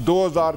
2000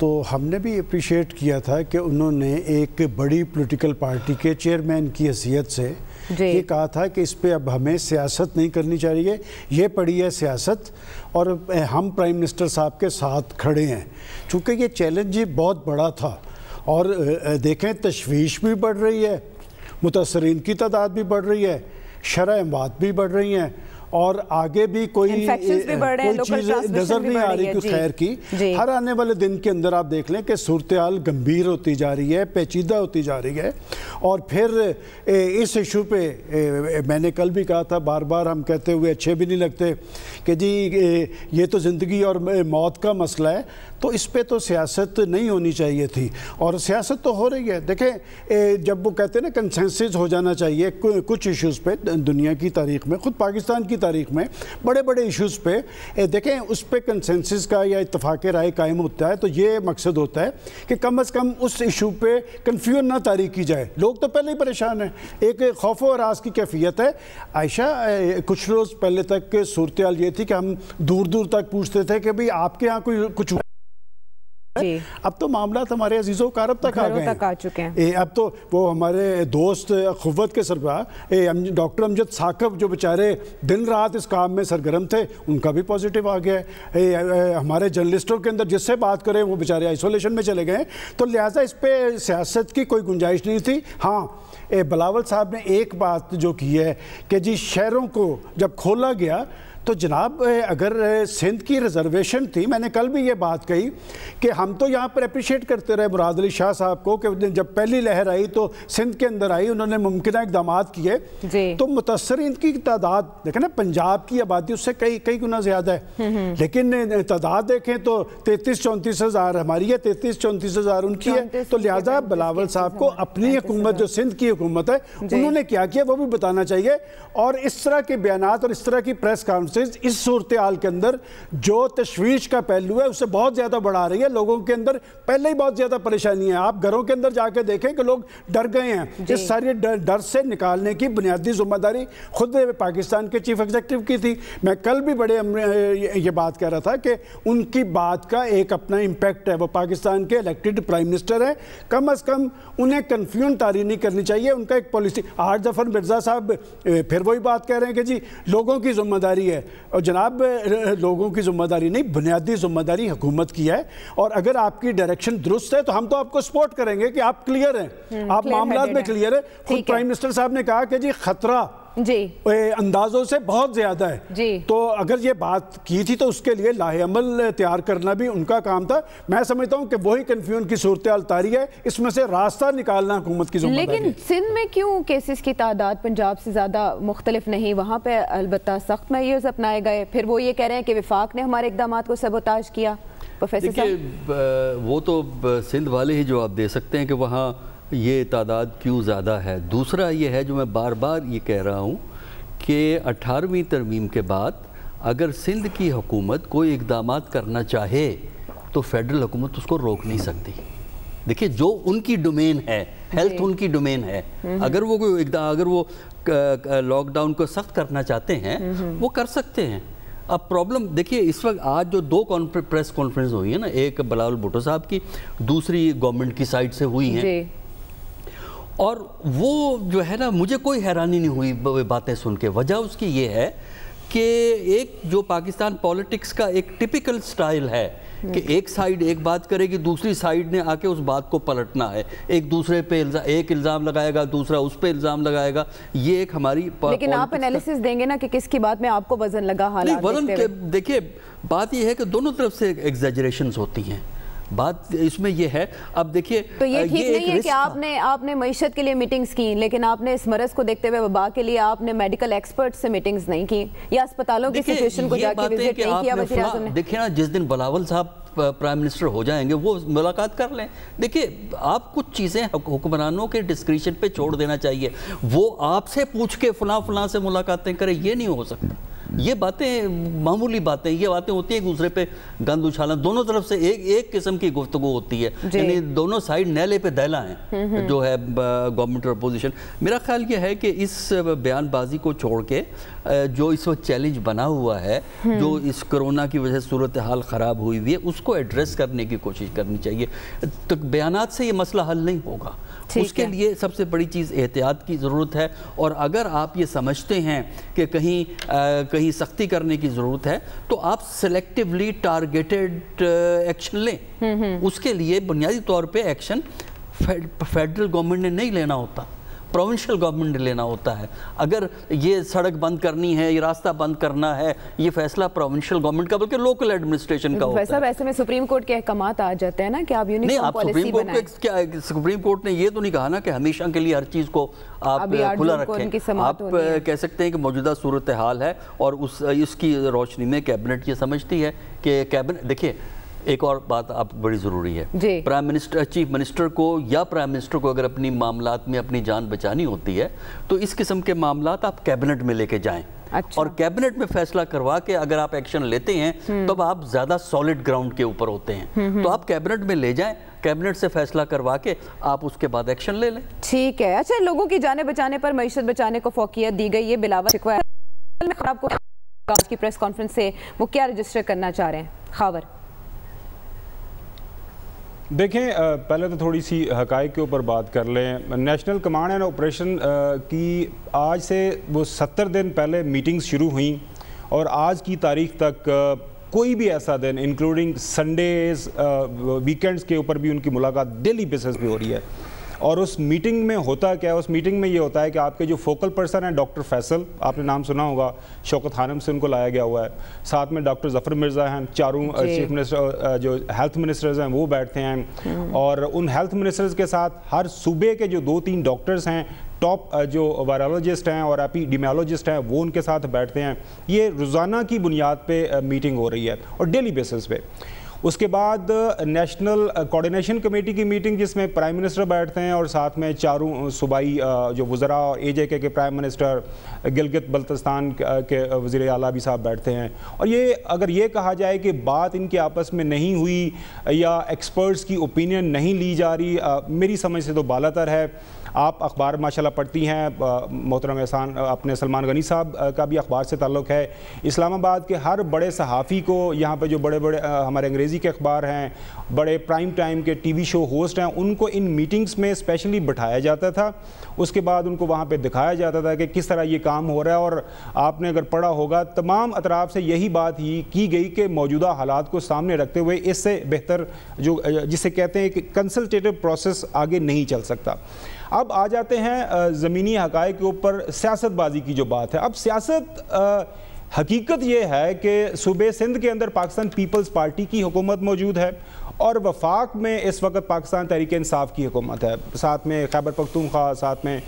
تو ہم نے بھی اپریشیٹ کیا تھا کہ انہوں نے ایک بڑی پولیٹیکل پارٹی کے چیئرمین کی حیثیت سے یہ کہا تھا کہ اس پہ اب ہمیں سیاست نہیں کرنی چاہیے، یہ پڑی ہے سیاست اور ہم پرائم منسٹر صاحب کے ساتھ کھڑے ہیں، چونکہ یہ چیلنج بہت بڑا تھا۔ اور دیکھیں تشویش بھی بڑھ رہی ہے، متاثرین کی تعداد بھی بڑھ رہی ہے، شرح اموات بھی بڑھ رہی ہیں، اور آگے بھی کوئی چیز نظر نہیں آ رہی کہ خیر کی۔ ہر آنے والے دن کے اندر آپ دیکھ لیں کہ صورتحال گمبھیر ہوتی جا رہی ہے، پیچیدہ ہوتی جا رہی ہے، اور پھر اس ایشو پہ میں نے کل بھی کہا تھا، بار بار ہم کہتے ہوئے اچھے بھی نہیں لگتے کہ جی یہ تو زندگی اور موت کا مسئلہ ہے، تو اس پہ تو سیاست نہیں ہونی چاہیے تھی، اور سیاست تو ہو رہی ہے۔ دیکھیں جب وہ کہتے ہیں نا کنسنسس ہو جانا چاہیے کچھ ایشوز پہ، دنیا کی تاریخ میں، خود پاکستان کی تاریخ میں بڑے بڑے ایشوز پہ دیکھیں اس پہ کنسنسس کا یا اتفاق رائے قائم ہوتا ہے، تو یہ مقصد ہوتا ہے کہ کم از کم اس ایشو پہ کنفیوژن نہ طاری کی جائے۔ لوگ تو پہلے ہی پریشان ہیں، ایک خوف و ہراس کی کیفیت ہے۔ عائشہ کچھ روز پہلے تک صورتحال یہ تھی کہ ہم دور دور تک پوچھتے تھے کہ بھئی آپ کے ہاں کوئی کچھ، اب تو معاملات ہمارے عزیز و اقارب تک آ گئے ہیں۔ اب تو وہ ہمارے دوست اخوت کے سربراہ ڈاکٹر امجد ثاقب جو بیچارے دن رات اس کام میں سرگرم تھے، ان کا بھی پازیٹیو آ گیا ہے۔ ہمارے جرنلسٹوں کے اندر جس سے بات کریں وہ بیچارے آئسولیشن میں چلے گئے، تو لہٰذا اس پہ سیاست کی کوئی گنجائش نہیں تھی۔ ہاں بلاول صاحب نے ایک بات جو کی ہے کہ جی شہروں کو جب کھولا گیا تو جناب اگر سندھ کی ریزرویشن تھی، میں نے کل بھی یہ بات کہی کہ ہم تو یہاں پر اپریشیٹ کرتے رہے مراد علی شاہ صاحب کو کہ جب پہلی لہر آئی تو سندھ کے اندر آئی، انہوں نے ممکنہ اقدامات کیے، تو متاثرین کی تعداد دیکھیں نا، پنجاب کی آبادی اس سے کئی گنا زیادہ ہے، لیکن تعداد دیکھیں تو 33-34 ہزار ہماری ہے، 33-34 ہزار ان کی ہے۔ تو لہٰذا بلاول صاحب کو اپنی حکومت جو سندھ کی حکومت ہے انہوں نے کیا کیا وہ بھی بتانا چاہیے، اور اس طرح کے بیانات اور اس طرح کی پریس کانفرنس اس صورتحال کے اندر جو تشویش کا پہلو ہے اسے بہت زیادہ بڑھا رہی ہے۔ لوگوں کے اندر پہلے ہی بہت زیادہ پریشانی ہے، آپ گھروں کے اندر جا کے دیکھیں کہ لوگ ڈر گئے ہیں۔ اس ساری ڈر سے نکالنے کی بنیادی ذمہ داری خود پاکستان کے چیف ایگزیکٹو کی تھی۔ میں کل بھی بڑے یہ بات کہہ رہا تھا کہ ان کی بات کا ایک اپنا امپیکٹ ہے، وہ پاکستان کے الیکٹڈ پرائم منسٹر ہیں، کم از کم انہیں کنفیوژن طاری نہیں کرنی چاہیے۔ ان کا ایک پالیسی، آج ظفر مرزا صاحب پھر وہی بات کہہ رہے ہیں کہ جی لوگوں کی ذمہ داری ہے، اور جناب لوگوں کی ذمہ داری نہیں، بنیادی ذمہ داری حکومت کی ہے، اور اگر آپ کی ڈائریکشن درست ہے تو ہم تو آپ کو سپورٹ کریں گے کہ آپ کلیئر ہیں، آپ معاملات میں کلیئر ہیں۔ خود پرائم منسٹر صاحب نے کہا کہ جی خطرہ اندازوں سے بہت زیادہ ہے، تو اگر یہ بات کی تھی تو اس کے لیے لاہ عمل تیار کرنا بھی ان کا کام تھا۔ میں سمجھتا ہوں کہ وہی کنفیوژن کی صورتحال طاری ہے، اس میں سے راستہ نکالنا حکومت کی ذمہ داری ہے۔ لیکن سندھ میں کیوں کیسز کی تعداد پنجاب سے زیادہ مختلف نہیں؟ وہاں پہ البتہ سخت میئرز اپنائے گئے، پھر وہ یہ کہہ رہے ہیں کہ وفاق نے ہمارے اقدامات کو سبوتاژ کیا۔ پروفیسر صاحب وہ تو سندھ والے ہی جواب دے سکتے ہیں کہ وہاں یہ تعداد کیوں زیادہ ہے۔ دوسرا یہ ہے جو میں بار بار یہ کہہ رہا ہوں کہ 18ویں ترمیم کے بعد اگر سندھ کی حکومت کوئی اقدامات کرنا چاہے تو فیڈرل حکومت اس کو روک نہیں سکتی۔ دیکھیں جو ان کی ڈومین ہے، ہیلتھ ان کی ڈومین ہے، اگر وہ لاک ڈاؤن کو سخت کرنا چاہتے ہیں وہ کر سکتے ہیں۔ اب پرابلم دیکھیے اس وقت آج جو 2 پریس کانفرنس ہوئی ہیں نا، ایک بلاول بھٹو صاحب کی، دوسری گورنمنٹ کی سائٹ سے ہوئی ہیں، اور وہ جو ہے نا مجھے کوئی حیرانی نہیں ہوئی باتیں سن کے۔ وجہ اس کی یہ ہے کہ ایک جو پاکستان پولیٹکس کا ایک ٹپیکل سٹائل ہے کہ ایک سائیڈ ایک بات کرے گی، دوسری سائیڈ نے آ کے اس بات کو پلٹنا ہے، ایک دوسرے پہ ایک الزام لگائے گا، دوسرا اس پہ الزام لگائے گا۔ یہ ایک ہماری لیکن آپ انالیسس دیں گے نا کہ کس کی بات میں آپ کو وزن لگا حالات دیکھتے ہوئے؟ دیکھیے بات یہ ہے کہ دونوں طرف سے ایگزیجریشنز ہوتی ہیں، بات اس میں یہ ہے۔ اب دیکھیے تو یہ ٹھیک نہیں ہے کہ آپ نے معیشت کے لیے میٹنگز کی، لیکن آپ نے اس مرض کو دیکھتے ہوئے وبا کے لیے آپ نے میڈیکل ایکسپرٹ سے میٹنگز نہیں کی، یا اسپتالوں کی سچویشن کو جا کے وزٹ نہیں کیا وزیر اعظم نے۔ دیکھیں نا جس دن بلاول صاحب پرائم منسٹر ہو جائیں گے وہ ملاقات کر لیں۔ دیکھیں آپ کچھ چیزیں حکمرانوں کے ڈسکریشن پہ چھوڑ دینا چاہیے، وہ آپ سے پوچھ کے فلاں سے ملاقاتیں کریں، یہ نہیں ہو سکتا۔ یہ باتیں معمولی باتیں، یہ باتیں ہوتی ہیں ایک دوسرے پہ گند اچھالنا، دونوں طرف سے ایک قسم کی گفتگو ہوتی ہے، یعنی دونوں سائیڈ نیلے پہ دیلا ہیں جو ہے گورنمنٹ اور اپوزیشن۔ میرا خیال یہ ہے کہ اس بیان بازی کو چھوڑ کے جو اس وقت چیلنج بنا ہوا ہے، جو اس کرونا کی وجہ سے صورتحال خراب ہوئی ہوئی ہے، اس کو ایڈریس کرنے کی کوشش کرنی چاہیے۔ تو بیانات سے یہ مسئلہ حل نہیں ہوگا، اس کے لیے سب سے بڑی چیز احتیاط کی ضرورت ہے، اور اگر آپ یہ سمجھتے ہیں کہ کہیں سختی کرنے کی ضرورت ہے تو آپ سلیکٹیولی ٹارگیٹڈ ایکشن لیں۔ اس کے لیے بنیادی طور پہ ایکشن فیڈرل گورنمنٹ نے نہیں لینا ہوتا، پروونشل گورنمنٹ نے لینا ہوتا ہے۔ اگر یہ سڑک بند کرنی ہے، یہ راستہ بند کرنا ہے، یہ فیصلہ پروونشل گورنمنٹ کا بلکہ لوکل ایڈمنسٹریشن کا ہوتا ہے۔ ایسے میں سپریم کورٹ کے احکامات آ جاتے ہیں نا کہ آپ یونیفارم پالیسی بنائیں۔ سپریم کورٹ نے یہ تو نہیں کہا نا کہ ہمیشہ کے لیے ہر چیز کو آپ کھلا رکھیں۔ آپ کہہ سکتے ہیں کہ موجودہ صورتحال ہے اور اس کی روشنی میں کیبنٹ یہ سمجھتی ہے کہ کیبنٹ، دیکھیے ایک اور بات آپ بڑی ضروری ہے، پرائم منسٹر، چیف منسٹر کو یا پرائم منسٹر کو اگر اپنی معاملات میں اپنی جان بچانی ہوتی ہے تو اس قسم کے معاملات آپ کیبنٹ میں لے کے جائیں، اور کیبنٹ میں فیصلہ کروا کے اگر آپ ایکشن لیتے ہیں تب آپ زیادہ سالڈ گراؤنڈ کے اوپر ہوتے ہیں، تو آپ کیبنٹ میں لے جائیں، کیبنٹ سے فیصلہ کروا کے آپ اس کے بعد ایکشن لے لیں۔ ٹھیک ہے۔ اچھا، لوگوں کی جانیں بچانے پر معیشت بچانے کو فوقیت دی گئی، یہ بلاول شکوہ ہے۔ آپ کو آج کی پریس کانفرنس سے وہ کیا رجسٹر کرنا چاہ رہے ہیں؟ خاور دیکھیں، پہلے تو تھوڑی سی حقائق کے اوپر بات کر لیں۔ نیشنل کمانڈ اینڈ آپریشن کی آج سے وہ 70 دن پہلے میٹنگز شروع ہوئیں، اور آج کی تاریخ تک کوئی بھی ایسا دن انکلوڈنگ سنڈیز، ویکینڈز کے اوپر بھی ان کی ملاقات ڈیلی بیسس پہ ہو رہی ہے۔ اور اس میٹنگ میں ہوتا کیا ہے؟ اس میٹنگ میں یہ ہوتا ہے کہ آپ کے جو فوکل پرسن ہیں ڈاکٹر فیصل، آپ نے نام سنا ہوگا، شوکت خانم سے ان کو لایا گیا ہوا ہے، ساتھ میں ڈاکٹر ظفر مرزا ہیں، چاروں چیف منسٹر جو ہیلتھ منسٹرز ہیں وہ بیٹھتے ہیں، اور ان ہیلتھ منسٹرز کے ساتھ ہر صوبے کے جو 2-3 ڈاکٹرز ہیں، ٹاپ جو وائرالوجسٹ ہیں اور ایپیڈیمیولوجسٹ ہیں، وہ ان کے ساتھ بیٹھتے ہیں۔ یہ روزانہ کی بنیاد پہ میٹنگ ہو رہی ہے اور ڈیلی بیسس پہ۔ اس کے بعد نیشنل کوارڈینیشن کمیٹی کی میٹنگ، جس میں پرائم منسٹر بیٹھتے ہیں اور ساتھ میں چاروں صوبائی جو وزراء اور AJK کے پرائم منسٹر، گلگت بلتستان کے وزیر اعلیٰ بھی صاحب بیٹھتے ہیں۔ اور یہ اگر یہ کہا جائے کہ بات ان کے آپس میں نہیں ہوئی یا ایکسپرٹس کی اوپینین نہیں لی جا رہی، میری سمجھ سے تو بالاتر ہے۔ آپ اخبار ماشاءاللہ پڑھتی ہیں، محترم احسان اپنے سلمان غنی صاحب کا بھی اخبار سے تعلق ہے۔ اسلام آباد کے ہر بڑے صحافی کو یہاں پہ جو بڑے بڑے ہمارے انگریزی کے اخبار ہیں، بڑے پرائم ٹائم کے ٹی وی شو ہوسٹ ہیں، ان کو ان میٹنگز میں اسپیشلی بٹھایا جاتا تھا۔ اس کے بعد ان کو وہاں پہ دکھایا جاتا تھا کہ کس طرح یہ کام ہو رہا ہے، اور آپ نے اگر پڑھا ہوگا تمام اطراف سے یہی بات ہی کی گئی کہ موجودہ حالات کو سامنے رکھتے ہوئے اس سے بہتر جو جسے کہتے ہیں کہ کنسلٹیٹو پروسیس آگے نہیں چل سکتا۔ اب آ جاتے ہیں زمینی حقائق کے اوپر، سیاست بازی کی جو بات ہے۔ اب سیاست، حقیقت یہ ہے کہ صوبے سندھ کے اندر پاکستان پیپلز پارٹی کی حکومت موجود ہے، اور وفاق میں اس وقت پاکستان تحریک انصاف کی حکومت ہے، ساتھ میں خیبر پختونخوا، ساتھ میں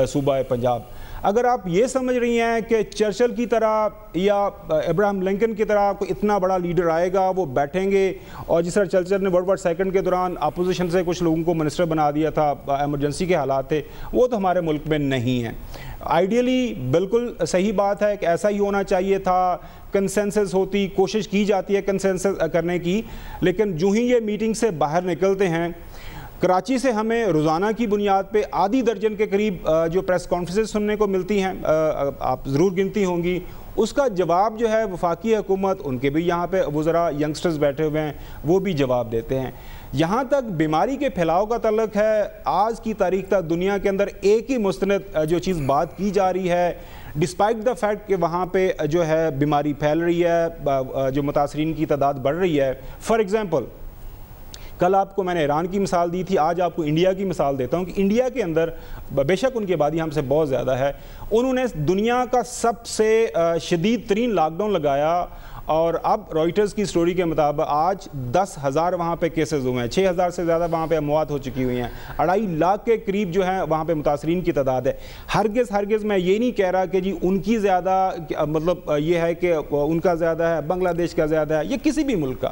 صوبہ پنجاب۔ اگر آپ یہ سمجھ رہی ہیں کہ چرچل کی طرح یا ابراہم لنکن کی طرح کوئی اتنا بڑا لیڈر آئے گا، وہ بیٹھیں گے، اور جس طرح چرچل نے ورلڈ وار سیکنڈ کے دوران اپوزیشن سے کچھ لوگوں کو منسٹر بنا دیا تھا، ایمرجنسی کے حالات تھے، وہ تو ہمارے ملک میں نہیں ہیں۔ آئیڈیلی بالکل صحیح بات ہے کہ ایسا ہی ہونا چاہیے تھا، کنسنسس ہوتی، کوشش کی جاتی ہے کنسنسس کرنے کی، لیکن جو ہی یہ میٹنگ سے باہر نکلتے ہیں، کراچی سے ہمیں روزانہ کی بنیاد پہ آدھی درجن کے قریب جو پریس کانفرنسز سننے کو ملتی ہیں، آپ ضرور گنتی ہوں گی، اس کا جواب جو ہے وفاقی حکومت، ان کے بھی یہاں پہ وزراء ینگسٹرز بیٹھے ہوئے ہیں، وہ بھی جواب دیتے ہیں۔ یہاں تک بیماری کے پھیلاؤ کا تعلق ہے، آج کی تاریخ تک دنیا کے اندر ایک ہی مستند جو چیز بات کی جا رہی ہے، ڈسپائٹ دا فیکٹ کہ وہاں پہ جو ہے بیماری پھیل رہی ہے، جو متاثرین کی تعداد بڑھ رہی ہے۔ فار ایگزامپل، کل آپ کو میں نے ایران کی مثال دی تھی، آج آپ کو انڈیا کی مثال دیتا ہوں کہ انڈیا کے اندر بے شک ان کی آبادی ہم سے بہت زیادہ ہے، انہوں نے دنیا کا سب سے شدید ترین لاک ڈاؤن لگایا، اور اب رائٹرز کی سٹوری کے مطابق آج 10,000 وہاں پہ کیسز ہوئے ہیں، 6,000 سے زیادہ وہاں پہ اموات ہو چکی ہوئی ہیں، 2.5 لاکھ کے قریب جو ہیں وہاں پہ متاثرین کی تعداد ہے۔ ہرگز میں یہ نہیں کہہ رہا کہ جی ان کی زیادہ، مطلب یہ ہے کہ ان کا زیادہ ہے، بنگلہ دیش کا زیادہ ہے، یہ کسی بھی ملک کا۔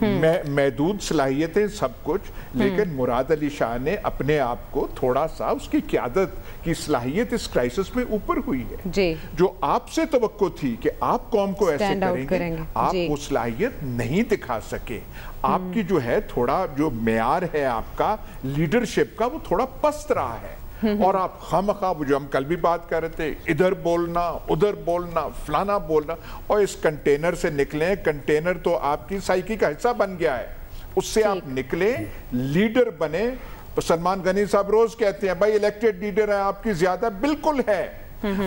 محدود صلاحیتیں سب کچھ، لیکن مراد علی شاہ نے اپنے آپ کو تھوڑا سا، اس کی قیادت کی صلاحیت اس کرائسس میں اوپر ہوئی ہے. جو آپ سے توقع تھی کہ آپ قوم کو ایسے کریں گے، آپ وہ صلاحیت نہیں دکھا سکے. آپ کی جو ہے تھوڑا جو معیار ہے آپ کا لیڈرشپ کا وہ تھوڑا پست رہا ہے. اور آپ خامخواہ جو ہم کل بھی بات کر رہے تھے، ادھر بولنا ادھر بولنا فلانا بولنا، اور اس کنٹینر سے نکلیں. کنٹینر تو آپ کی سائیکی کا حصہ بن گیا ہے، اس سے آپ نکلیں، لیڈر بنے. سلمان غنی صاحب روز کہتے ہیں بھائی الیکٹڈ لیڈر ہے آپ کی زیادہ، بالکل ہے.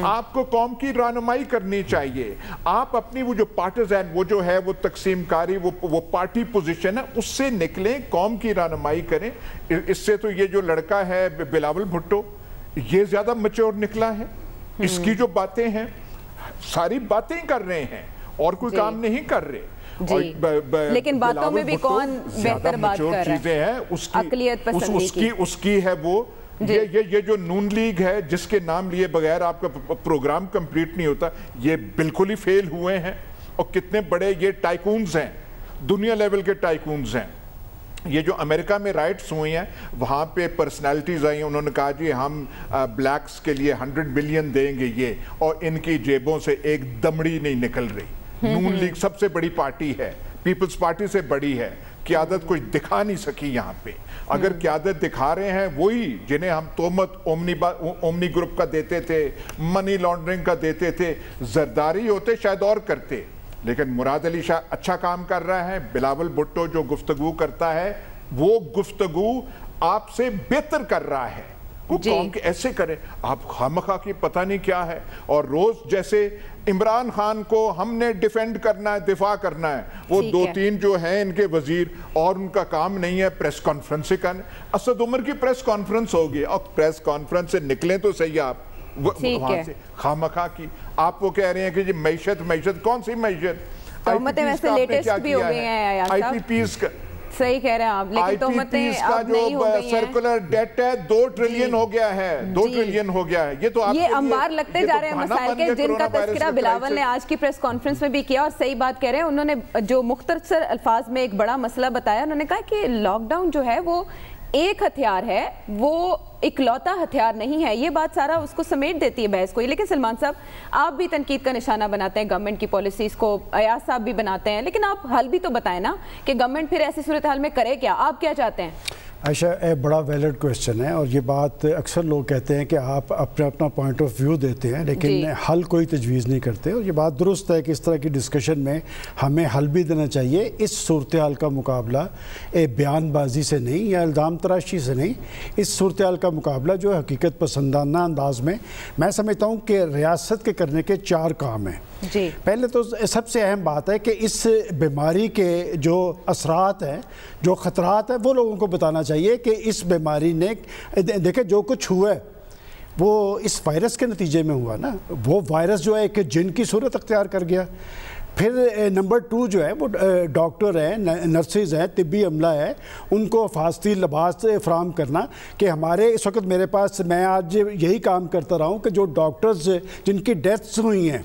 آپ کو قوم کی رہنمائی کرنی چاہیے. آپ اپنی وہ جو پارٹیزن وہ جو ہے وہ تقسیم کاری وہ پارٹی پوزیشن ہے اس سے نکلیں، قوم کی رہنمائی کریں. اس سے تو یہ جو لڑکا ہے بلاول بھٹو یہ زیادہ میچور نکلا ہے. اس کی جو باتیں ہیں ساری باتیں کر رہے ہیں اور کوئی کام نہیں کر رہے. لیکن باتوں میں بھی کون بہتر بات کر رہا ہے؟ اقلیت پسندی اس کی ہے وہ. یہ جو نون لیگ ہے جس کے نام لیے بغیر آپ کا پروگرام کمپلیٹ نہیں ہوتا، یہ بالکل ہی فیل ہوئے ہیں. اور کتنے بڑے یہ ٹائکونز ہیں، دنیا لیول کے ٹائکونز ہیں. یہ جو امریکہ میں رائٹس ہوئی ہیں وہاں پہ پرسنالٹیز آئی ہیں، انہوں نے کہا جی ہم بلیکس کے لیے 100 بلین دیں گے یہ، اور ان کی جیبوں سے ایک دمڑی نہیں نکل رہی. نون لیگ سب سے بڑی پارٹی ہے، پیپلز پارٹی سے بڑی ہے، قیادت کچھ دکھا نہیں سکی یہاں پہ. اگر قیادت دکھا رہے ہیں وہی جنہیں ہم تہمت اومنی گروپ کا دیتے تھے، منی لانڈرنگ کا دیتے تھے، زرداری ہوتے شاید اور کرتے. لیکن مراد علی شاہ اچھا کام کر رہا ہے. بلاول بھٹو جو گفتگو کرتا ہے وہ گفتگو آپ سے بہتر کر رہا ہے. وہ قوم کے ایسے کرے، آپ خامخواہ کی پتہ نہیں کیا ہے. اور روز جیسے عمران خان کو ہم نے ڈیفینڈ کرنا ہے، دفاع کرنا ہے، وہ 2-3 جو ہیں ان کے وزیر اور ان کا کام نہیں ہے پریس کانفرنس سے کرنا. اسد عمر کی پریس کانفرنس ہوگی اور پریس کانفرنس سے نکلیں تو صحیح. آپ وہاں سے خامخواہ کی آپ وہ کہہ رہے ہیں کہ جی معیشت کون سی معیشت؟ تہمتیں ویسے لیٹسٹ بھی ہو گئی ہیں آئی پی پیز کا. صحیح کہہ رہے ہیں آپ، لیکن تہمتیں اب نہیں ہو گئی ہیں. سرکولر ڈیٹ ہے 2 ٹریلین ہو گیا ہے، 2 ٹریلین ہو گیا ہے. یہ تو یہ انبار لگتے جا رہے ہیں مسائل کے جن کا تذکرہ بلاول نے آج کی پریس کانفرنس میں بھی کیا. اور صحیح بات کہہ رہے ہیں، انہوں نے جو مختصر الفاظ میں ایک بڑا مسئلہ بتایا. انہوں نے کہا کہ لاک ڈاؤن جو ہے وہ ایک ہتھیار ہے، وہ اکلوتا ہتھیار نہیں ہے. یہ بات سارا اس کو سمیٹ دیتی ہے بحث کو. لیکن سلمان صاحب آپ بھی تنقید کا نشانہ بناتے ہیں گورنمنٹ کی پالیسیز کو، ایاز صاحب بھی بناتے ہیں، لیکن آپ حل بھی تو بتائیں نا کہ گورنمنٹ پھر ایسی صورتحال میں کرے کیا؟ آپ کیا چاہتے ہیں؟ عائشہ بڑا ویلڈ کویسچن ہے، اور یہ بات اکثر لوگ کہتے ہیں کہ آپ اپنا پوائنٹ آف ویو دیتے ہیں لیکن حل کوئی تجویز نہیں کرتے. اور یہ بات درست ہے کہ اس طرح کی ڈسکشن میں ہمیں حل بھی دینا چاہیے. اس صورتحال کا مقابلہ بیان بازی سے نہیں یا الزام تراشی سے نہیں، اس صورتحال کا مقابلہ جو حقیقت پسندانہ انداز میں سمجھتا ہوں کہ ریاست کے کرنے کے 4 کام ہیں. پہلے تو سب سے اہم بات ہے کہ اس بیماری کے جو اثرات ہیں، جو خطرات ہیں، وہ لوگوں کو بتانا چاہیے کہ اس بیماری نے دیکھیں جو کچھ ہوا ہے وہ اس وائرس کے نتیجے میں ہوا نا. وہ وائرس جو ہے ایک جن کی صورت اختیار کر گیا. پھر نمبر 2 جو ہے وہ ڈاکٹر ہیں، نرسز ہیں، طبی عملہ ہے، ان کو حفاظتی لباس فراہم کرنا. کہ ہمارے اس وقت میرے پاس، میں آج یہی کام کرتا رہا ہوں کہ جو ڈاکٹرز جن کی ڈیتھس ہوئی ہیں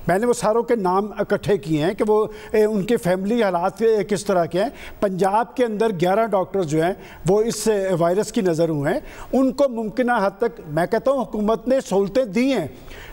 میں نے وہ ساروں کے نام اکٹھے کیے ہیں کہ وہ ان کے فیملی حالات کس طرح کے ہیں. پنجاب کے اندر 11 ڈاکٹرز جو ہیں وہ اس وائرس کی نظر ہوئے ہیں. ان کو ممکنہ حد تک میں کہتا ہوں حکومت نے سہولتیں دی ہیں،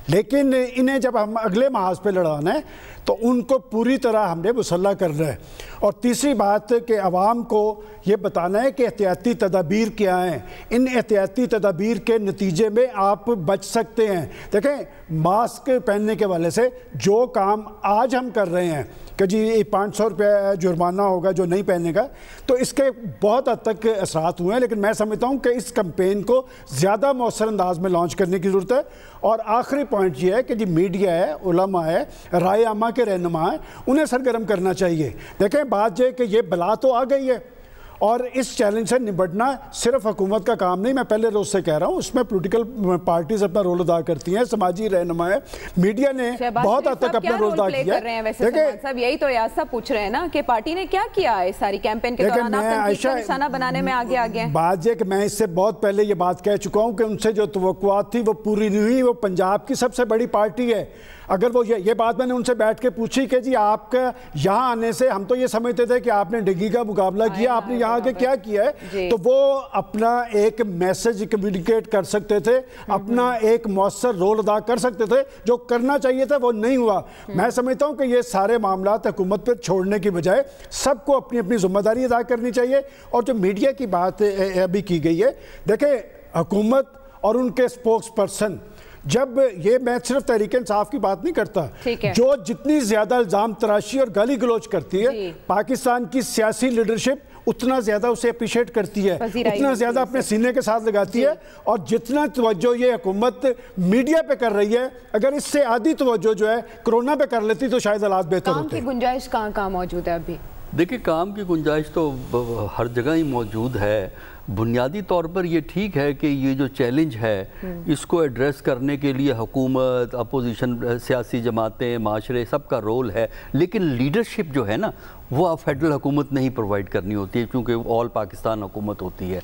لیکن انہیں جب ہم اگلے محاذ پہ لڑانا ہے تو ان کو پوری طرح ہم نے مسلح کرنا ہے. اور تیسری بات کہ عوام کو یہ بتانا ہے کہ احتیاطی تدابیر کیا ہیں. ان احتیاطی تدابیر کے نتیجے میں آپ بچ سکتے ہیں. دیکھیں ماسک پہننے کے والے سے جو کام آج ہم کر رہے ہیں کہ جی 500 روپے جرمانہ ہوگا جو نہیں پہنے گا، تو اس کے بہت حد تک اثرات ہوئے ہیں. لیکن میں سمجھتا ہوں کہ اس کمپین کو زیادہ مؤثر انداز میں لانچ کرنے کی ضرورت ہے. اور آخری پوائنٹ یہ ہے کہ جی میڈیا ہے، علماء ہے، رائے عامہ کے رہنما ہیں، انہیں سرگرم کرنا چاہیے. دیکھیں بات یہ کہ یہ بلا تو آ گئی ہے اور اس چیلنج سے نبٹنا صرف حکومت کا کام نہیں. میں پہلے روز سے کہہ رہا ہوں اس میں پولیٹیکل پارٹیز اپنا رول ادا کرتی ہیں، سماجی رہنما ہے، میڈیا نے بہت حد تک اپنا رول ادا کیا ہے. صاحب یہی تو ایاز صاحب پوچھ رہے ہیں نا کہ پارٹی نے کیا کیا ہے ساری کیمپین کے دوران؟ آپ تنقید کا نشانہ بنانے میں آگے ہیں. بات یہ کہ میں اس سے بہت پہلے یہ بات کہہ چکا ہوں کہ ان سے جو توقعات تھی وہ پوری نہیں ہوئی. وہ پنجاب کی سب سے بڑی پارٹی ہے. اگر وہ یہ بات میں نے ان سے بیٹھ کے پوچھی کہ جی آپ کا یہاں آنے سے ہم تو یہ سمجھتے تھے کہ آپ نے ڈگی کا مقابلہ کیا، آپ نے یہاں کے کیا کیا ہے، تو وہ اپنا ایک میسج کمیونیکیٹ کر سکتے تھے، اپنا ایک مؤثر رول ادا کر سکتے تھے، جو کرنا چاہیے تھا وہ نہیں ہوا۔ میں سمجھتا ہوں کہ یہ سارے معاملات حکومت پر چھوڑنے کی بجائے سب کو اپنی اپنی ذمہ داری ادا کرنی چاہیے۔ اور جو میڈیا کی بات ابھی کی گئی ہے، دیکھیں حکومت اور ان کے سپوکس پرسن، جب یہ میں صرف تحریک انصاف کی بات نہیں کرتا، جو جتنی زیادہ الزام تراشی اور گالی گلوچ کرتی ہے پاکستان کی سیاسی لیڈرشپ اتنا زیادہ اسے اپریشیٹ کرتی ہے، اتنا زیادہ اپنے سینے کے ساتھ لگاتی ہے، اور جتنا توجہ یہ حکومت میڈیا پہ کر رہی ہے، اگر اس سے آدھی توجہ جو ہے کرونا پہ کر لیتی تو شاید حالات بہتر ہوتے۔ کام کی گنجائش کہاں موجود ہے ابھی؟ دیکھیں کام کی گنجائش تو ہر جگہ ہی موجود ہے۔ بنیادی طور پر یہ ٹھیک ہے کہ یہ جو چیلنج ہے اس کو ایڈریس کرنے کے لیے حکومت، اپوزیشن، سیاسی جماعتیں، معاشرے سب کا رول ہے، لیکن لیڈرشپ جو ہے نا وہ فیڈرل حکومت نہیں پرووائڈ کرنی ہوتی ہے، کیونکہ آل پاکستان حکومت ہوتی ہے۔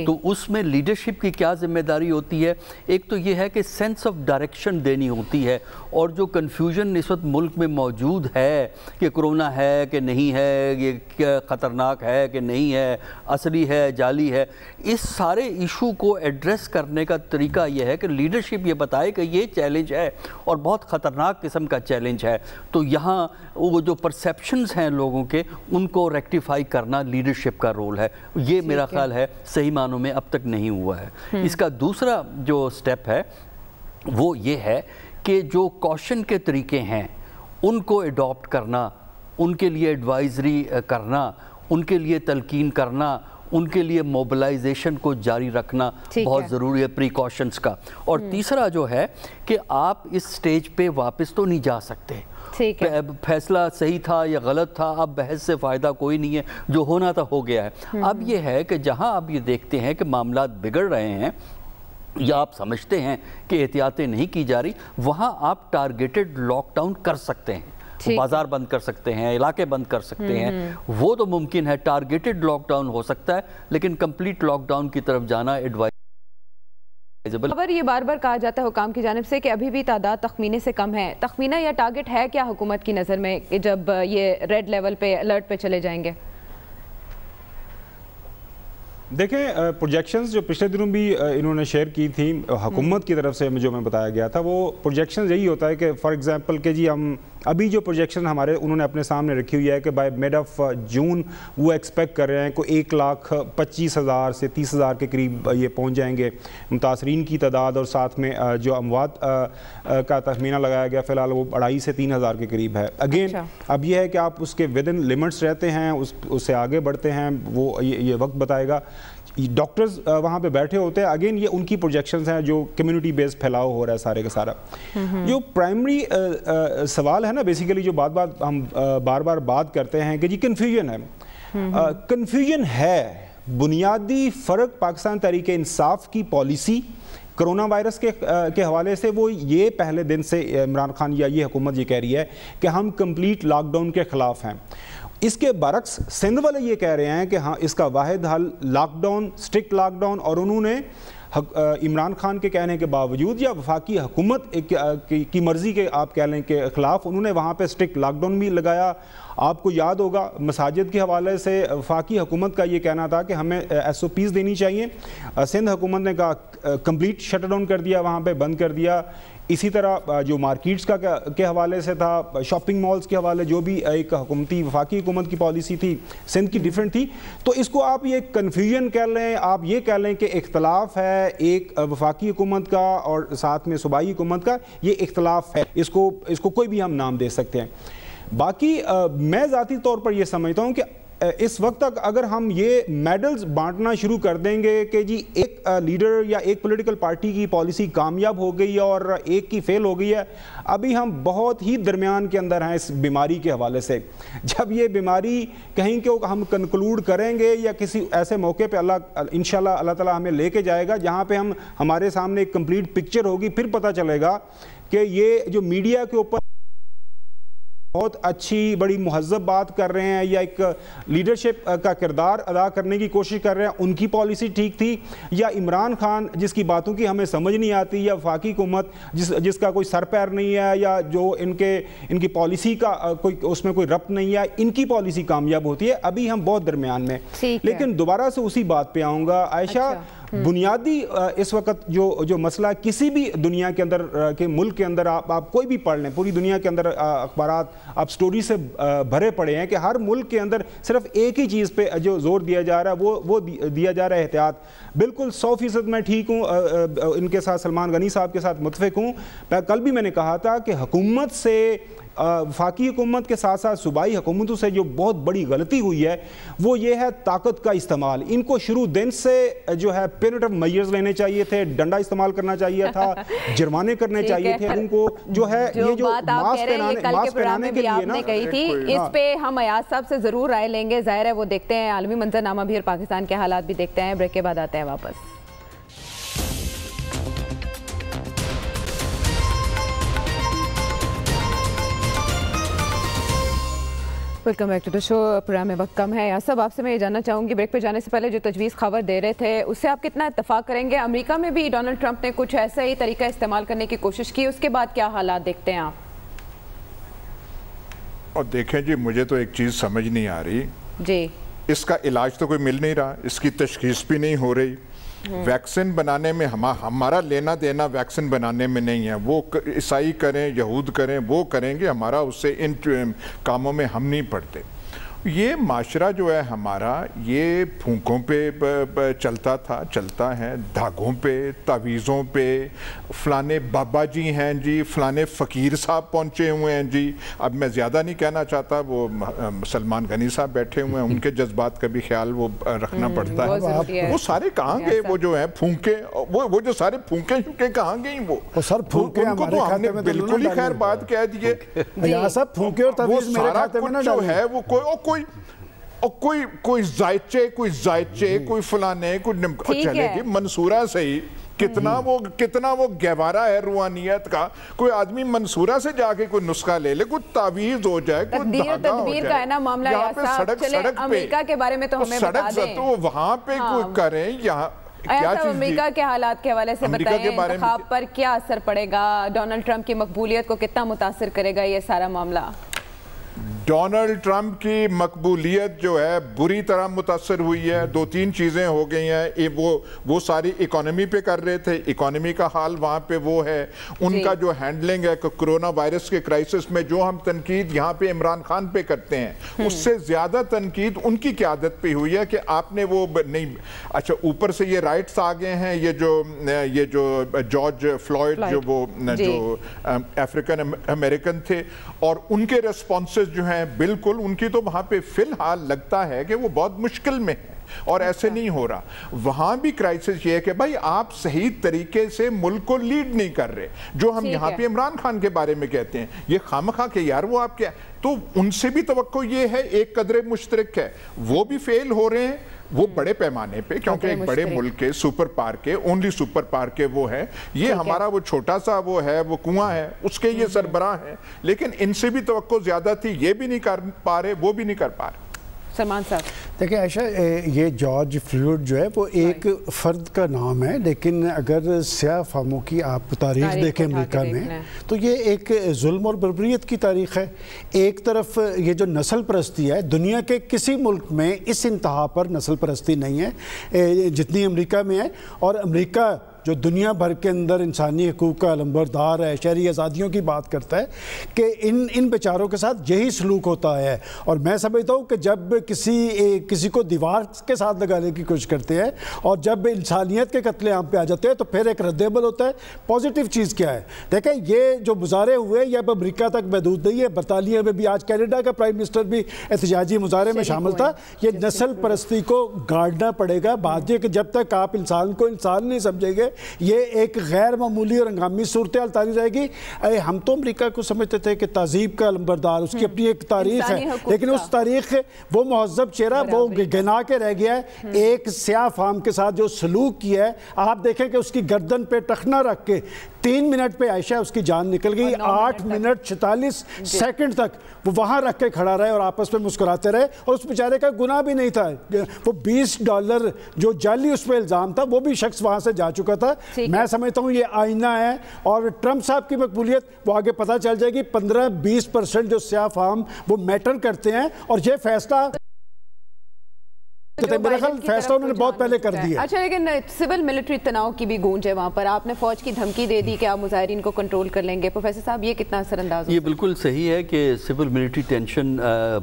تو اس میں لیڈرشپ کی کیا ذمہ داری ہوتی ہے؟ ایک تو یہ ہے کہ سینس آف ڈائریکشن دینی ہوتی ہے، اور جو کنفیوژن اس وقت ملک میں موجود ہے کہ کرونا ہے کہ نہیں ہے، یہ خطرناک ہے کہ نہیں ہے، اصلی ہے جعلی ہے، اس سارے ایشو کو ایڈریس کرنے کا طریقہ یہ ہے کہ لیڈرشپ یہ بتائے کہ یہ چیلنج ہے اور بہت خطرناک قسم کا چیلنج ہے، تو یہاں وہ جو پرسیپشنز ہیں لوگوں کے ان کو ریکٹیفائی کرنا لیڈرشپ کا رول ہے۔ یہ میرا خیال ہے صحیح معنوں میں اب تک نہیں ہوا ہے۔ اس کا دوسرا جو سٹیپ ہے وہ یہ ہے کہ جو کوشن کے طریقے ہیں ان کو ایڈاپٹ کرنا، ان کے لیے ایڈوائزری کرنا، ان کے لیے تلقین کرنا، ان کے لیے موبلائزیشن کو جاری رکھنا بہت ضروری ہے، پریکاشنز کا۔ اور تیسرا جو ہے کہ آپ اس سٹیج پہ واپس تو نہیں جا سکتے، فیصلہ صحیح تھا یا غلط تھا، اب بحث سے فائدہ کوئی نہیں ہے، جو ہونا تھا ہو گیا ہے۔ اب یہ ہے کہ جہاں آپ یہ دیکھتے ہیں کہ معاملات بگڑ رہے ہیں یا آپ سمجھتے ہیں کہ احتیاطیں نہیں کی جا رہی، وہاں آپ ٹارگیٹڈ لاک ڈاؤن کر سکتے ہیں، بازار بند کر سکتے ہیں، علاقے بند کر سکتے ہیں، وہ تو ممکن ہے۔ ٹارگیٹڈ لاک ڈاؤن ہو سکتا ہے، لیکن کمپلیٹ لاک ڈاؤن کی طرف جانا ایڈوائز۔ خبر یہ بار بار کہا جاتا ہے حکام کی جانب سے کہ ابھی بھی تعداد تخمینے سے کم ہے، تخمینہ یا ٹارگٹ ہے کیا حکومت کی نظر میں کہ جب یہ ریڈ لیول پہ الرٹ پہ چلے جائیں گے؟ دیکھیں پروجیکشنز جو پچھلے دنوں بھی انہوں نے شیئر کی تھی حکومت کی طرف سے جو میں بتایا گیا تھا، وہ پروجیکشنز یہی ہوتا ہے کہ فار ایگزامپل کہ جی ہم ابھی جو پروجیکشن ہمارے انہوں نے اپنے سامنے رکھی ہوئی ہے کہ بائی مڈ آف جون وہ ایکسپیکٹ کر رہے ہیں کوئی 1,25,000 سے 30,000 کے قریب یہ پہنچ جائیں گے متاثرین کی تعداد، اور ساتھ میں جو اموات کا تخمینہ لگایا گیا فی الحال وہ 2,500 سے 3,000 کے قریب ہے۔ اگین اب یہ ہے کہ آپ اس کے ود ان لمٹس رہتے ہیں، اس سے آگے بڑھتے ہیں، وہ یہ وقت بتائے گا۔ ڈاکٹرز وہاں پہ بیٹھے ہوتے ہیں، اگین یہ ان کی پروجیکشنز ہیں جو کمیونٹی بیس پھیلاؤ ہو رہا ہے سارے کا سارا۔ جو پرائمری سوال ہے نا بیسیکلی جو بات ہم بار بار بات کرتے ہیں کہ جی کنفیوژن ہے، کنفیوژن ہے۔ بنیادی فرق پاکستان تحریک انصاف کی پالیسی کرونا وائرس کے حوالے سے وہ یہ پہلے دن سے عمران خان یا یہ حکومت یہ کہہ رہی ہے کہ ہم کمپلیٹ لاک ڈاؤن کے خلاف ہیں۔ اس کے برعکس سندھ والے یہ کہہ رہے ہیں کہ ہاں اس کا واحد حل lockdown, strict lockdown, اور انہوں نے عمران خان کے کہنے کے باوجود یا وفاقی حکومت کی مرضی کے آپ کہہ لیں کہ خلاف انہوں نے وہاں پہ اسٹرکٹ لاک ڈاؤن بھی لگایا۔ آپ کو یاد ہوگا مساجد کے حوالے سے وفاقی حکومت کا یہ کہنا تھا کہ ہمیں ایس او پیز دینی چاہیے، سندھ حکومت نے کہا کمپلیٹ شٹ ڈاؤن کر دیا، وہاں پہ بند کر دیا۔ اسی طرح جو مارکیٹس کے حوالے سے تھا، شاپنگ مالز کے حوالے جو بھی ایک حکومتی وفاقی حکومت کی پالیسی تھی سندھ کی ڈیفرنٹ تھی، تو اس کو آپ یہ کنفیوژن کہہ لیں، آپ یہ کہہ لیں کہ اختلاف ہے ایک وفاقی حکومت کا اور ساتھ میں صوبائی حکومت کا، یہ اختلاف ہے، اس کو کوئی بھی ہم نام دے سکتے ہیں۔ باقی میں ذاتی طور پر یہ سمجھتا ہوں کہ اس وقت تک اگر ہم یہ میڈلز بانٹنا شروع کر دیں گے کہ جی ایک لیڈر یا ایک پولیٹیکل پارٹی کی پالیسی کامیاب ہو گئی ہے اور ایک کی فیل ہو گئی ہے، ابھی ہم بہت ہی درمیان کے اندر ہیں اس بیماری کے حوالے سے۔ جب یہ بیماری کہیں کہ ہم کنکلوڈ کریں گے یا کسی ایسے موقع پہ انشاءاللہ اللہ تعالیٰ ہمیں لے کے جائے گا جہاں پہ ہمارے سامنے ایک کمپلیٹ پکچر ہوگی، پھر پتہ چلے گا کہ یہ جو میڈیا کے اوپر بہت اچھی بڑی مہذب بات کر رہے ہیں یا ایک لیڈرشپ کا کردار ادا کرنے کی کوشش کر رہے ہیں، ان کی پالیسی ٹھیک تھی، یا عمران خان جس کی باتوں کی ہمیں سمجھ نہیں آتی، یا وفاقی حکومت جس کا کوئی سر پیر نہیں ہے، یا جو ان کی پالیسی کا کوئی اس میں کوئی ربط نہیں ہے، ان کی پالیسی کامیاب ہوتی ہے. ابھی ہم بہت درمیان میں. لیکن دوبارہ سے اسی بات پہ آؤں گا عائشہ. بنیادی اس وقت جو مسئلہ کسی بھی دنیا کے اندر کے ملک کے اندر آپ کوئی بھی پڑھ لیں، پوری دنیا کے اندر اخبارات آپ سٹوری سے بھرے پڑے ہیں کہ ہر ملک کے اندر صرف ایک ہی چیز پہ جو زور دیا جا رہا ہے وہ دیا جا رہا ہے احتیاط. بالکل 100% میں ٹھیک ہوں، ان کے ساتھ سلمان غنی صاحب کے ساتھ متفق ہوں. کل بھی میں نے کہا تھا کہ حکومت سے وفاقی حکومت کے ساتھ ساتھ صوبائی حکومتوں سے جو بہت بڑی غلطی ہوئی ہے وہ یہ ہے طاقت کا استعمال. ان کو شروع دن سے جو ہے پینیٹیو میجرز لینے چاہیے تھے، ڈنڈا استعمال کرنا چاہیے تھا، جرمانے کرنے چاہیے تھے ان کو. جو ہے یہ جو ماسک پہنانے کے لیے نا کہی تھی، اس پہ ہم ایاز صاحب سے ضرور رائے لیں گے. ظاہر ہے وہ دیکھتے ہیں عالمی منظرنامہ بھی اور پاکستان کے حالات بھی دیکھتے ہیں. بریک کے بعد آتے ہیں واپس. Welcome back to the show. Programme میں وقت کم ہے. سب آپ سے میں یہ جاننا چاہوں گی، بریک پہ جانے سے پہلے جو تجویز خبر دے رہے تھے اس سے آپ کتنا اتفاق کریں گے؟ امریکہ میں بھی ڈونلڈ ٹرمپ نے کچھ ایسا ہی طریقہ استعمال کرنے کی کوشش کی، اس کے بعد کیا حالات دیکھتے ہیں آپ؟ اور دیکھیں جی، مجھے تو ایک چیز سمجھ نہیں آ رہی جی، اس کا علاج تو کوئی مل نہیں رہا، اس کی تشخیص بھی نہیں ہو رہی. ویکسین بنانے میں ہمارا لینا دینا ویکسین بنانے میں نہیں ہے. وہ عیسائی کریں، یہود کریں، وہ کریں گے، ہمارا اس سے ان کاموں میں ہم نہیں پڑتے. یہ معاشرہ جو ہے ہمارا، یہ پھونکوں پہ چلتا ہے، دھاگوں پہ، تعویذوں پہ. فلانے بابا جی ہیں جی، فلانے فقیر صاحب پہنچے ہوئے ہیں جی. اب میں زیادہ نہیں کہنا چاہتا، وہ سلمان غنی صاحب بیٹھے ہوئے ہیں، ان کے جذبات کا بھی خیال وہ رکھنا پڑتا ہے. وہ سارے کہاں گئے وہ جو ہیں پھونکے، وہ جو سارے پھونکے کہاں گئیں؟ وہ سر پھونکے ان کو تو ہم نے بالکل ہی خیر بات کہہ دیے. وہ سارا کچھ جو ہے وہ کوئی زائچے، کوئی فلانے، کوئی چلے گی منصورہ سے ہی. کتنا وہ گہوارہ ہے روحانیت کا. کوئی آدمی منصورہ سے جا کے کوئی نسخہ لے لے، کوئی تعویذ ہو جائے، کوئی دھاگا ہو جائے. کا ہے نا معاملہ. یہاں پہ سڑک امریکہ کے بارے میں تو ہمیں بتا دیں، تو وہاں پہ کوئی کریں. یہاں کیا چیز امریکہ کے حالات کے حوالے سے بتائیں، انتخاب پر کیا اثر پڑے گا؟ ڈونلڈ ٹرمپ کی مقبولیت کو کتنا متاثر کرے گا یہ سارا معاملہ؟ ڈونلڈ ٹرمپ کی مقبولیت جو ہے بری طرح متاثر ہوئی ہے. 2-3 چیزیں ہو گئی ہیں. وہ ساری اکانومی پہ کر رہے تھے، اکانومی کا حال وہاں پہ وہ ہے. ان کا جو ہینڈلنگ ہے کرونا وائرس کے کرائسس میں، جو ہم تنقید یہاں پہ عمران خان پہ کرتے ہیں، اس سے زیادہ تنقید ان کی قیادت پہ ہوئی ہے کہ آپ نے وہ نہیں. اچھا، اوپر سے یہ رائٹس آ گئے ہیں. یہ جو جارج فلوئڈ جو افریقن امریکن تھے، اور ان کے ریسپانسز جو ہیں بالکل ان کی تو وہاں پہ فی الحال لگتا ہے کہ وہ بہت مشکل میں ہے. اور ایسے نہیں ہو رہا. وہاں بھی کرائسس یہ ہے کہ بھائی آپ صحیح طریقے سے ملک کو لیڈ نہیں کر رہے. جو ہم یہاں پہ عمران خان کے بارے میں کہتے ہیں، یہ خامخواہ کہ یار وہ آپ کیا، تو ان سے بھی توقع یہ ہے ایک قدر مشترک ہے. وہ بھی فیل ہو رہے ہیں، وہ بڑے پیمانے پہ، کیونکہ ایک بڑے ملک کے سپر پاور کے اونلی سپر پاور کے وہ ہے. یہ ہمارا وہ چھوٹا سا وہ ہے، وہ کنواں ہے، اس کے یہ سربراہ ہیں. لیکن ان سے بھی توقع زیادہ تھی، یہ بھی نہیں کر پا رہے، وہ بھی نہیں کر پا رہے. سلمان صاحب دیکھیں عائشہ، یہ جارج فلوئڈ جو ہے وہ ایک فرد کا نام ہے، لیکن اگر سیاہ فاموں کی آپ تاریخ دیکھیں امریکہ میں، تو یہ ایک ظلم اور بربریت کی تاریخ ہے. ایک طرف یہ جو نسل پرستی ہے، دنیا کے کسی ملک میں اس انتہا پر نسل پرستی نہیں ہے جتنی امریکہ میں ہے. اور امریکہ جو دنیا بھر کے اندر انسانی حقوق کا علمبردار ہے، شہری آزادیوں کی بات کرتا ہے، کہ ان بیچاروں کے ساتھ یہی سلوک ہوتا ہے. اور میں سمجھتا ہوں کہ جب کسی کو دیوار کے ساتھ لگانے کی کوشش کرتے ہیں اور جب انسانیت کے قتل عام پہ آ جاتے ہیں تو پھر ایک رد عمل ہوتا ہے. پازیٹیو چیز کیا ہے؟ دیکھیں، یہ جو مظاہرے ہوئے یہ اب امریکہ تک محدود نہیں ہے. برطانیہ میں بھی آج کینیڈا کا پرائم منسٹر بھی احتجاجی مظاہرے میں شامل تھا. یہ نسل پرستی کو گاڑنا پڑے گا. بات یہ کہ جب تک آپ انسان کو انسان نہیں سمجھیں گے، یہ ایک غیر معمولی اور ہنگامی صورتحال تاری رہے گی. ہم تو امریکہ کو سمجھتے تھے کہ تہذیب کا علمبردار، اس کی اپنی ایک تاریخ ہے، لیکن اس تاریخ وہ مہذب چہرہ وہ گنا کے رہ گیا ہے. ایک سیاہ فام کے ساتھ جو سلوک کیا ہے، آپ دیکھیں کہ اس کی گردن پہ ٹخنا رکھ کے 3 منٹ پہ عائشہ اس کی جان نکل گئی, 8 منٹ 46 سیکنڈ تک وہ وہاں رکھ کے کھڑا رہے اور آپس میں مسکراتے رہے, اور اس بیچارے کا گناہ بھی نہیں تھا. وہ $20 جو جعلی اس پہ الزام تھا وہ بھی شخص وہاں سے جا چکا تھا. میں سمجھتا ہوں یہ آئینہ ہے, اور ٹرمپ صاحب کی مقبولیت وہ آگے پتہ چل جائے گی. 15-20% جو سیاہ فام وہ میٹر کرتے ہیں, اور یہ فیصلہ میرا خیال فیصلہ انہوں نے بہت پہلے کر دیا. اچھا, لیکن سول ملٹری تناؤ کی بھی گونج ہے وہاں پر. آپ نے فوج کی دھمکی دے دی کہ آپ مظاہرین کو کنٹرول کر لیں گے. پروفیسر صاحب یہ کتنا اثر انداز؟ یہ بالکل صحیح ہے کہ سول ملٹری ٹینشن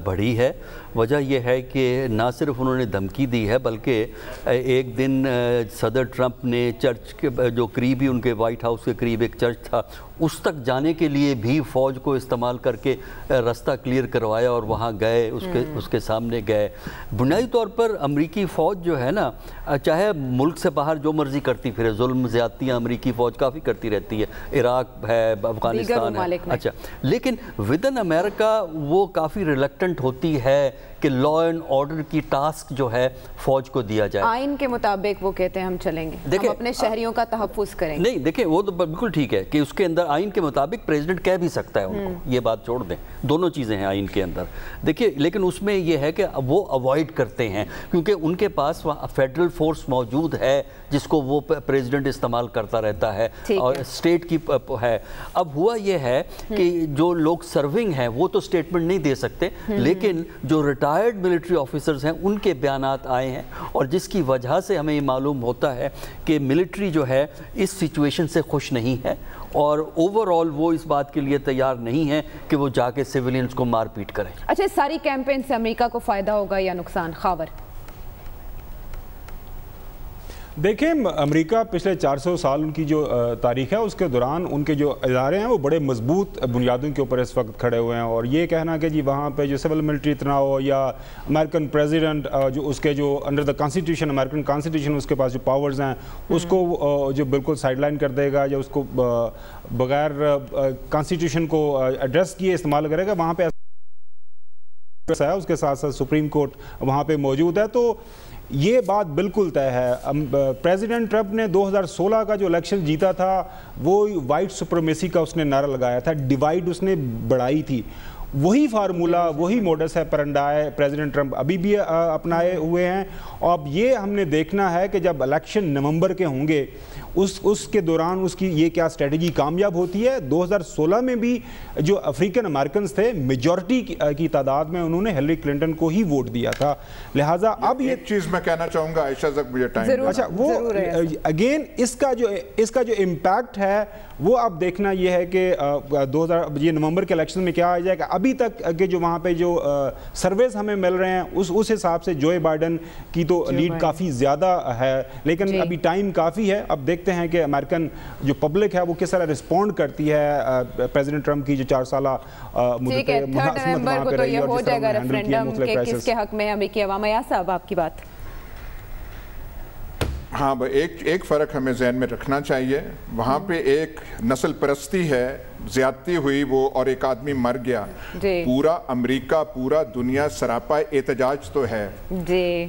بڑھی ہے. وجہ یہ ہے کہ نہ صرف انہوں نے دھمکی دی ہے, بلکہ ایک دن صدر ٹرمپ نے چرچ کے جو قریب ہی ان کے وائٹ ہاؤس کے قریب ایک چرچ تھا, اس تک جانے کے لیے بھی فوج کو استعمال کر کے راستہ کلیئر کروایا اور وہاں گئے, اس کے سامنے گئے. بنیادی طور پر امریکی فوج جو ہے نا, چاہے ملک سے باہر جو مرضی کرتی پھرے, ظلم زیادتیاں امریکی فوج کافی کرتی رہتی ہے, عراق ہے, افغانستان ہے, اچھا, لیکن ودن امریکہ وہ کافی ریلیکٹنٹ ہوتی ہے کہ لا اینڈ آرڈر کی ٹاسک جو ہے فوج کو دیا جائے. آئین کے مطابق وہ کہتے ہیں ہم چلیں گے, ہم اپنے شہریوں کا تحفظ کریں گے. نہیں دیکھیں, وہ تو بالکل ٹھیک ہے کہ اس کے اندر آئین کے مطابق پریزیڈنٹ کہہ بھی سکتا ہے ان کو, یہ بات چھوڑ دیں, دونوں چیزیں ہیں آئین کے اندر. دیکھیے, لیکن اس میں یہ ہے کہ وہ اوائڈ کرتے ہیں کیونکہ ان کے پاس فیڈرل فورس موجود ہے جس کو وہ پریزیڈنٹ استعمال کرتا رہتا ہے, اور اسٹیٹ کی ہے. اب ہوا یہ ہے کہ جو لوگ سرونگ ہیں وہ تو سٹیٹمنٹ نہیں دے سکتے, لیکن جو ریٹائرڈ ملٹری آفیسرز ہیں ان کے بیانات آئے ہیں, اور جس کی وجہ سے ہمیں یہ معلوم ہوتا ہے کہ ملٹری جو ہے اس سچویشن سے خوش نہیں ہے, اور اوورآل وہ اس بات کے لیے تیار نہیں ہے کہ وہ جا کے سیولینز کو مار پیٹ کریں. اچھا, اس ساری کیمپین سے امریکہ کو فائدہ ہوگا یا نقصان؟ خاور. دیکھیں, امریکہ پچھلے 400 سال ان کی جو تاریخ ہے اس کے دوران ان کے جو ادارے ہیں وہ بڑے مضبوط بنیادوں کے اوپر اس وقت کھڑے ہوئے ہیں, اور یہ کہنا کہ جی وہاں پہ جو سول ملٹری تناؤ یا امریکن پریزیڈنٹ جو اس کے جو under the constitution, American constitution اس کے پاس جو پاورز ہیں اس کو جو بالکل سائڈ لائن کر دے گا, یا اس کو بغیر کانسٹیٹیوشن کو ایڈریس کیے استعمال کرے گا, وہاں پہ اس کے ساتھ ساتھ سپریم کورٹ وہاں پہ موجود ہے. تو یہ بات بالکل طے ہے. پریزیڈنٹ ٹرمپ نے 2016 کا جو الیکشن جیتا تھا وہ وائٹ سپریمیسی کا اس نے نعرہ لگایا تھا, ڈیوائیڈ اس نے بڑھائی تھی. وہی فارمولہ, وہی موڈس ہے پرنڈائے پریزیڈنٹ ٹرمپ ابھی بھی اپنائے ہوئے ہیں. اور اب یہ ہم نے دیکھنا ہے کہ جب الیکشن نومبر کے ہوں گے اس کے دوران اس کی یہ کیا اسٹریٹجی کامیاب ہوتی ہے. 2016 میں بھی جو افریقن امریکنز تھے میجورٹی کی تعداد میں انہوں نے ہیلری کلنٹن کو ہی ووٹ دیا تھا, لہٰذا اب یہ چیز میں کہنا چاہوں گا عائشہ تک مجھے ٹائم. اچھا, وہ اگین اس کا جو امپیکٹ ہے وہ اب دیکھنا یہ ہے کہ یہ نومبر کے الیکشن میں کیا آ جائے گا. ابھی تک کہ جو وہاں پہ جو سرویز ہمیں مل رہے ہیں اس حساب سے جو بائیڈن کی تو لیڈ کافی زیادہ ہے, لیکن ابھی ٹائم کافی ہے. اب دیکھتے ہیں کہ امریکن جو پبلک ہے وہ کس طرح رسپونڈ کرتی ہے پریزیڈنٹ ٹرمپ کی جو 4 سالہ مدت نومبر کو تو یہ ہو جائے گا ریفرینڈم کہ کس کے حق میں امریکی عوام. ایاز صاحب آپ کی بات. ہاں, ایک فرق ہمیں ذہن میں رکھنا چاہیے. وہاں پہ ایک نسل پرستی ہے, زیادتی ہوئی وہ, اور ایک آدمی مر گیا. پورا امریکہ, پورا دنیا سراپا احتجاج تو ہے,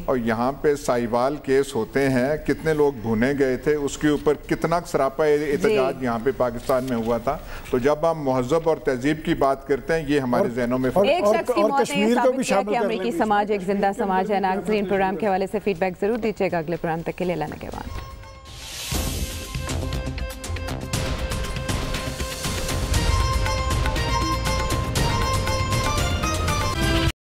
اور یہاں پہ سائیوال کیس ہوتے ہیں, کتنے لوگ بھونے گئے تھے, اس کے اوپر کتنا سراپا احتجاج یہاں پہ پاکستان میں ہوا تھا. تو جب ہم مہذب اور تہذیب کی بات کرتے ہیں یہ ہمارے ذہنوں میں ایک شخص کی موت نے یہ ثابت کیا کہ امریکی سماج ایک زندہ سماج ہے. ناظرین, پروگرام کے حوالے سے فیڈ بیک ضرور دیجیے گا. اگلے پروگرام تک کے لیے اللہ نگہبان.